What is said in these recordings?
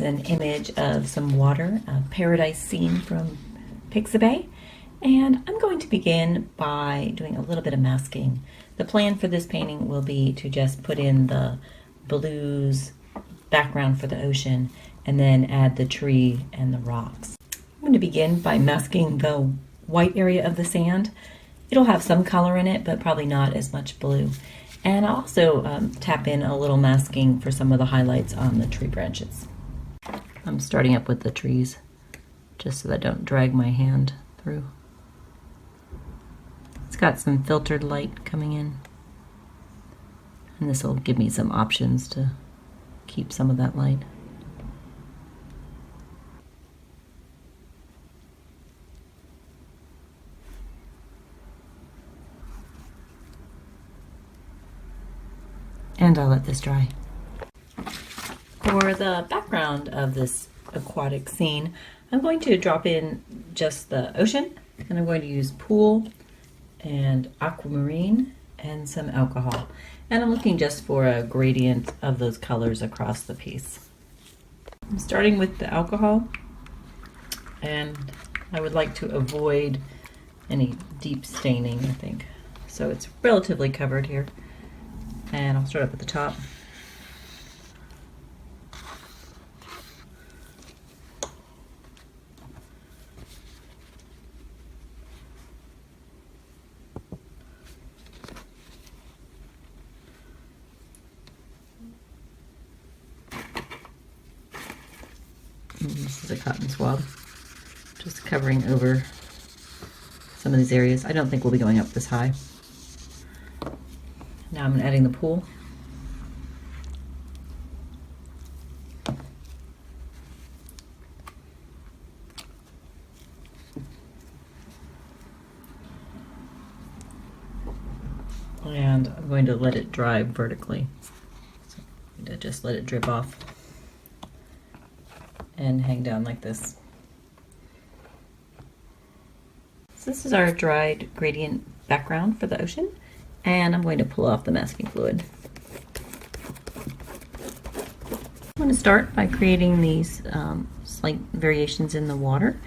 is an image of some water, a paradise scene from Pixabay. And I'm going to begin by doing a little bit of masking. The plan for this painting will be to just put in the blues background for the ocean and then add the tree and the rocks. I'm going to begin by masking the white area of the sand. It'll have some color in it, but probably not as much blue. And I'll also tap in a little masking for some of the highlights on the tree branches. I'm starting up with the trees, just so that I don't drag my hand through. It's got some filtered light coming in. And this will give me some options to keep some of that light. And I'll let this dry. For the background of this aquatic scene, I'm going to drop in just the ocean, and I'm going to use pool and aquamarine and some alcohol. And I'm looking just for a gradient of those colors across the piece. I'm starting with the alcohol, and I would like to avoid any deep staining, I think. So it's relatively covered here. And I'll start up at the top. This is a cotton swab, just covering over some of these areas. I don't think we'll be going up this high. Now I'm adding the pool. And I'm going to let it dry vertically. So I'm going to just let it drip off and hang down like this. So this is our dried gradient background for the ocean. And I'm going to pull off the masking fluid. I'm going to start by creating these slight variations in the water,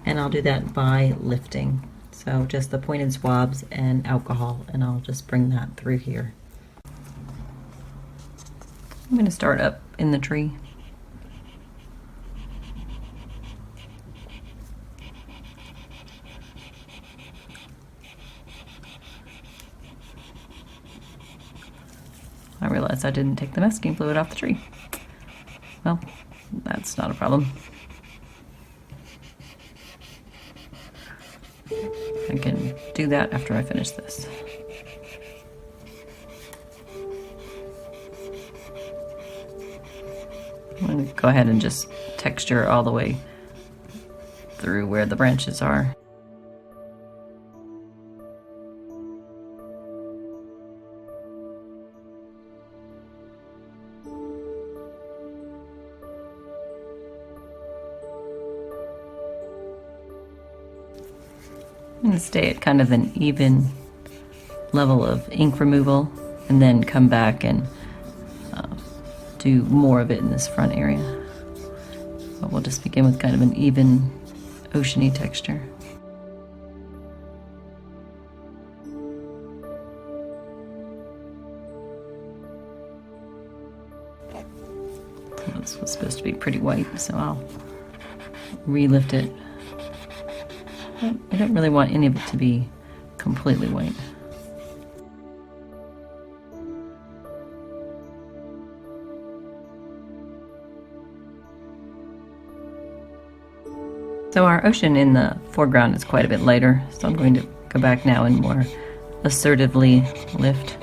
and I'll do that by lifting. So just the pointed swabs and alcohol, and I'll just bring that through here. I'm going to start up in the tree. I realized I didn't take the masking fluid off the tree. Well, that's not a problem. I can do that after I finish this. I'm going to go ahead and just texture all the way through where the branches are. I'm going to stay at kind of an even level of ink removal and then come back and do more of it in this front area. But we'll just begin with kind of an even oceany texture. This was supposed to be pretty white, so I'll relift it. I don't really want any of it to be completely white. So our ocean in the foreground is quite a bit lighter, so I'm going to go back now and more assertively lift.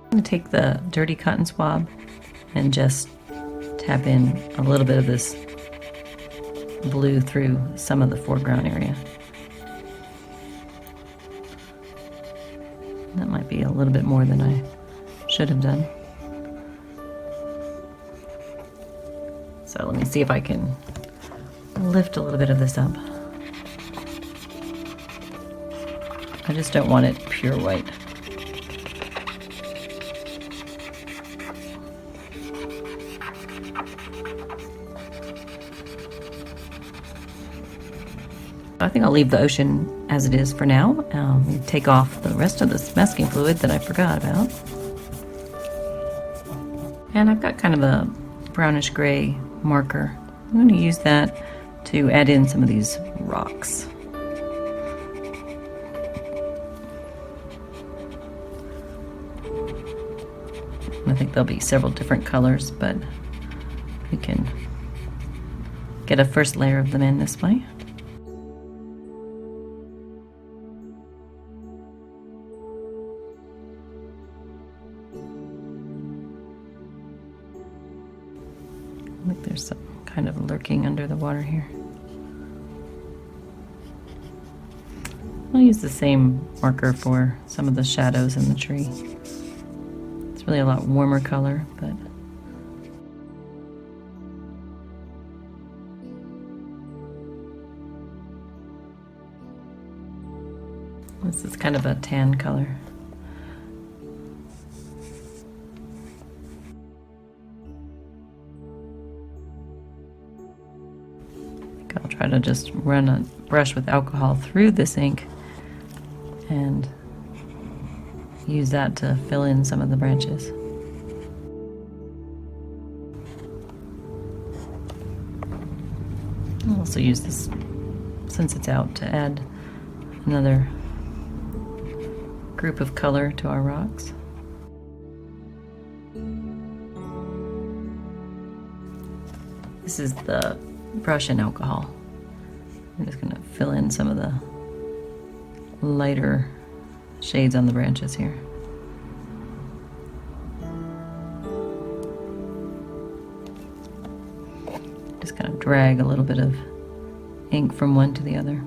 I'm going to take the dirty cotton swab and just tap in a little bit of this blue through some of the foreground area. That might be a little bit more than I should have done. So let me see if I can lift a little bit of this up. I just don't want it pure white. I think I'll leave the ocean as it is for now. Take off the rest of this masking fluid that I forgot about. And I've got kind of a brownish gray marker. I'm going to use that to add in some of these rocks. I think there'll be several different colors, but we can get a first layer of them in this way. I think there's some kind of lurking under the water here. I'll use the same marker for some of the shadows in the tree. It's really a lot warmer color, but this is kind of a tan color. I'll try to just run a brush with alcohol through this ink and use that to fill in some of the branches. I'll also use this, since it's out, to add another group of color to our rocks. This is the brush and alcohol. I'm just going to fill in some of the lighter shades on the branches here. Just kind of drag a little bit of ink from one to the other.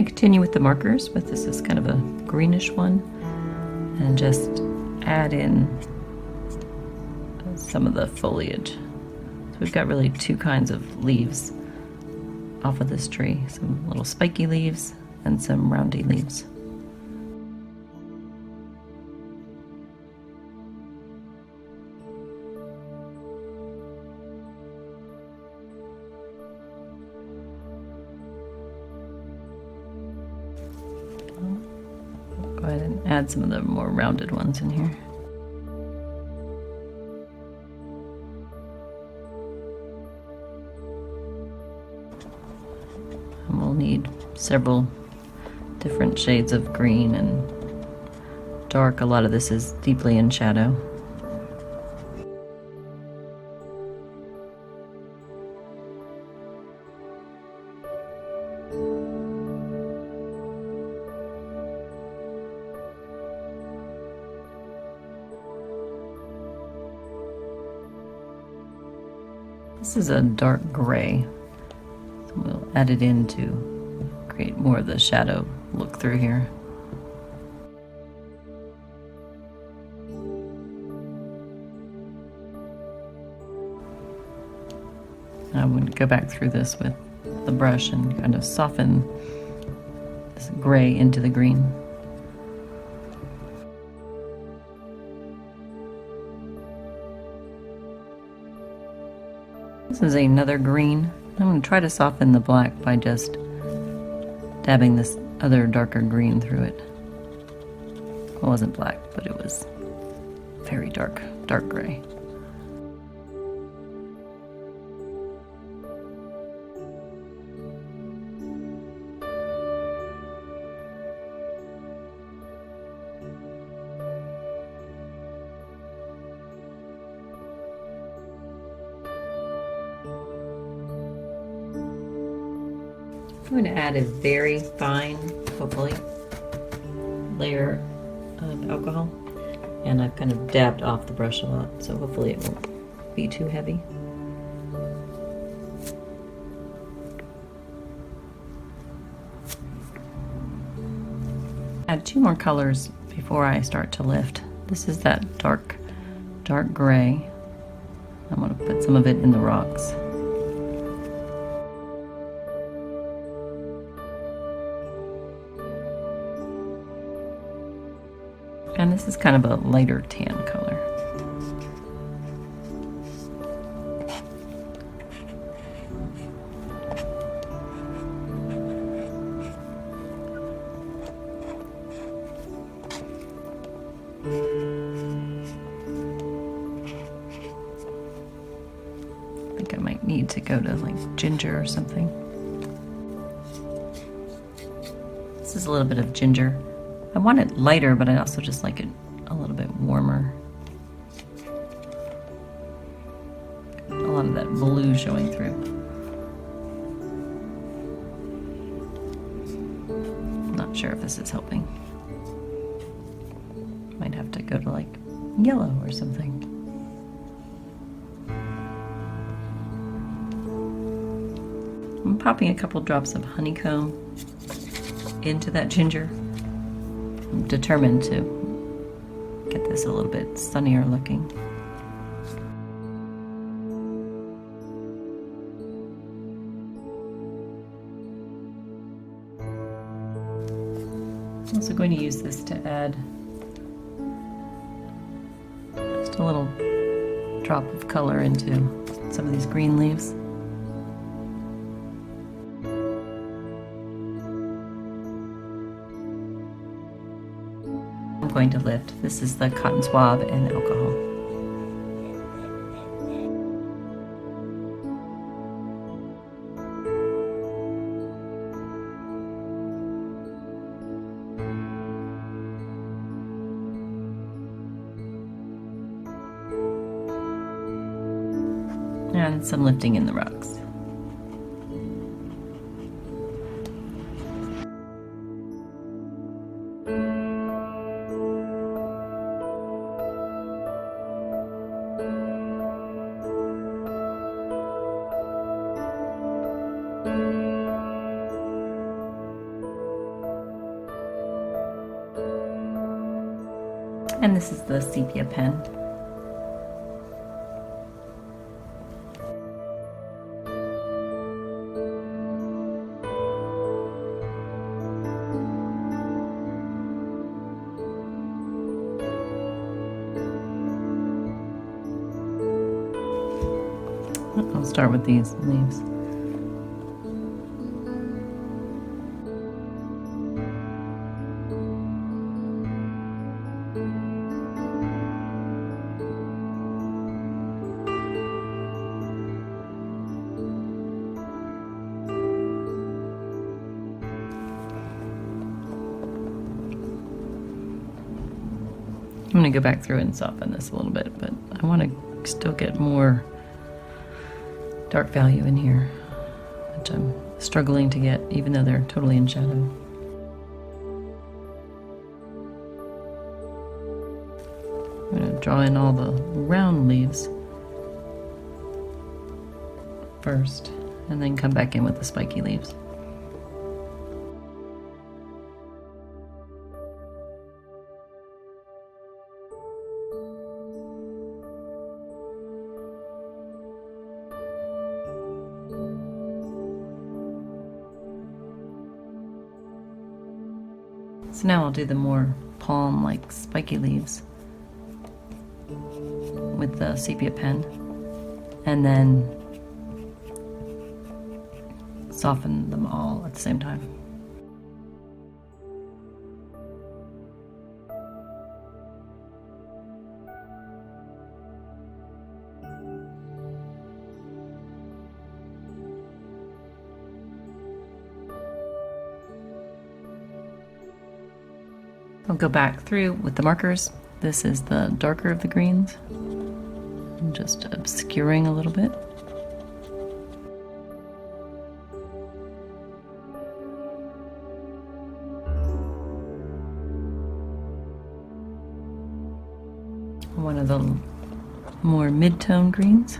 Continue with the markers, but this is kind of a greenish one, and just add in some of the foliage. So we've got really two kinds of leaves off of this tree, some little spiky leaves and some roundy leaves. Go ahead and add some of the more rounded ones in here. And we'll need several different shades of green and dark. A lot of this is deeply in shadow. This is a dark gray, so we'll add it in to create more of the shadow look through here. I would go back through this with the brush and kind of soften this gray into the green. This is another green. I'm going to try to soften the black by just dabbing this other darker green through it. It wasn't black, but it was very dark gray. I'm going to add a very fine, hopefully, layer of alcohol, and I've kind of dabbed off the brush a lot, so hopefully it won't be too heavy. Add 2 more colors before I start to lift. This is that dark gray. I'm going to put some of it in the rocks. And this is kind of a lighter tan color. I think I might need to go to like ginger or something. This is a little bit of ginger. I want it lighter, but I also just like it a little bit warmer. A lot of that blue showing through. I'm not sure if this is helping. Might have to go to like yellow or something. I'm popping a couple drops of honeycomb into that ginger. I'm determined to get this a little bit sunnier looking. I'm also going to use this to add just a little drop of color into some of these green leaves. I'm going to lift. This is the cotton swab and alcohol. And some lifting in the rocks. And this is the sepia pen. I'll start with these leaves. I'm going to go back through and soften this a little bit, but I want to still get more dark value in here, which I'm struggling to get, even though they're totally in shadow. I'm going to draw in all the round leaves first, and then come back in with the spiky leaves. So now I'll do the more palm-like spiky leaves with the sepia pen, and then soften them all at the same time. I'll go back through with the markers. This is the darker of the greens. I'm just obscuring a little bit. more mid-tone greens.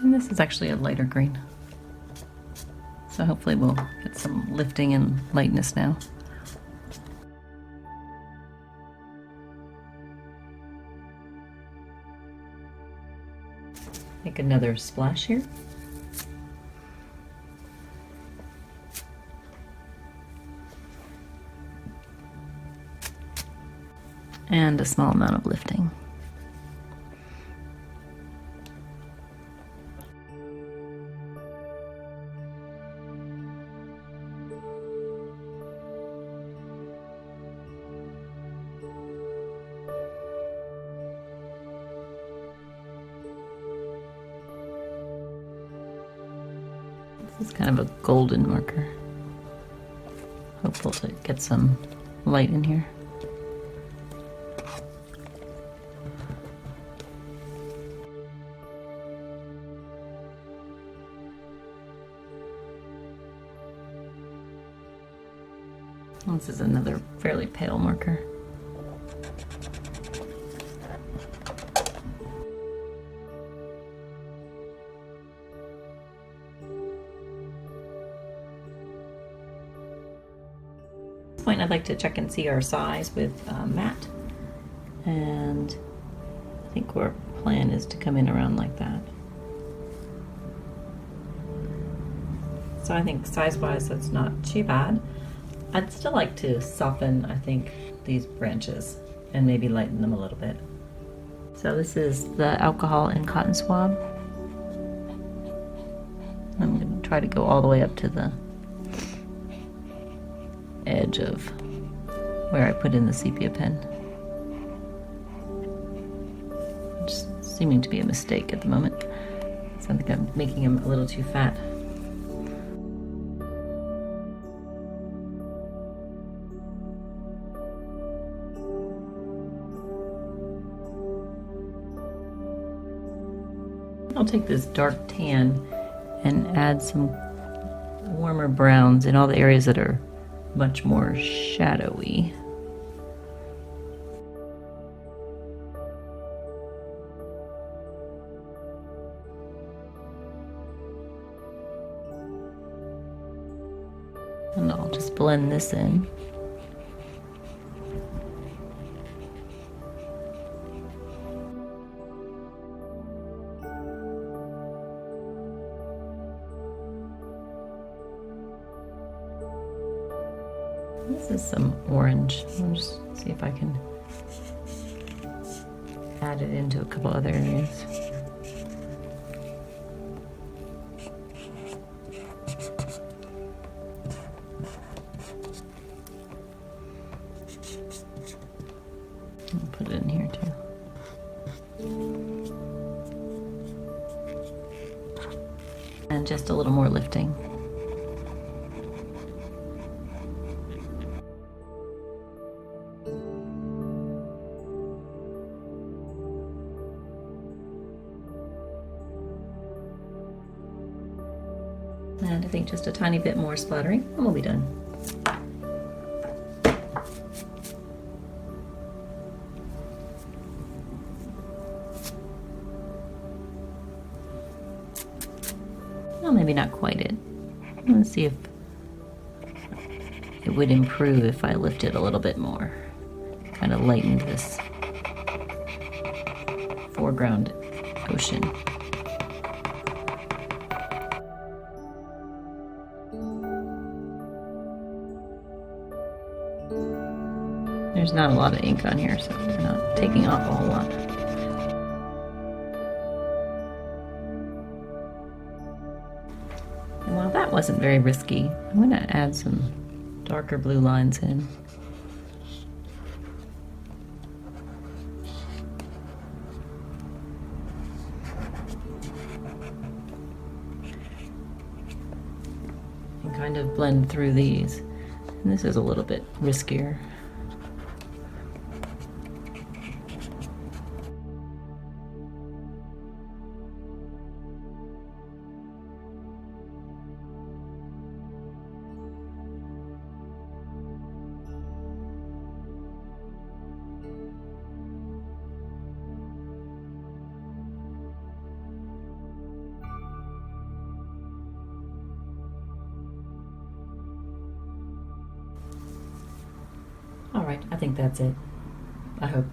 And this is actually a lighter green. So hopefully we'll get some lifting and lightness now. Make another splash here. And a small amount of lifting. This is kind of a golden marker. Hopeful to get some light in here. This is another fairly pale marker. At this point, I'd like to check and see our size with matte, and I think our plan is to come in around like that. So I think size-wise, that's not too bad. I'd still like to soften, I think, these branches and maybe lighten them a little bit. So this is the alcohol and cotton swab. I'm going to try to go all the way up to the edge of where I put in the sepia pen. Just seeming to be a mistake at the moment. So I think I'm making him a little too fat. I'll take this dark tan and add some warmer browns in all the areas that are much more shadowy. And I'll just blend this in. This is some orange. I'll just see if I can add it into a couple other areas. I'll put it in here too. And just a little more lifting. And I think just a tiny bit more splattering, and we'll be done. Well, maybe not quite it. Let's see if it would improve if I lifted a little bit more. Kind of lightened this foreground ocean. There's not a lot of ink on here, so we're not taking off a whole lot. And while that wasn't very risky, I'm going to add some darker blue lines in. And kind of blend through these. And this is a little bit riskier. All right, I think that's it. I hope.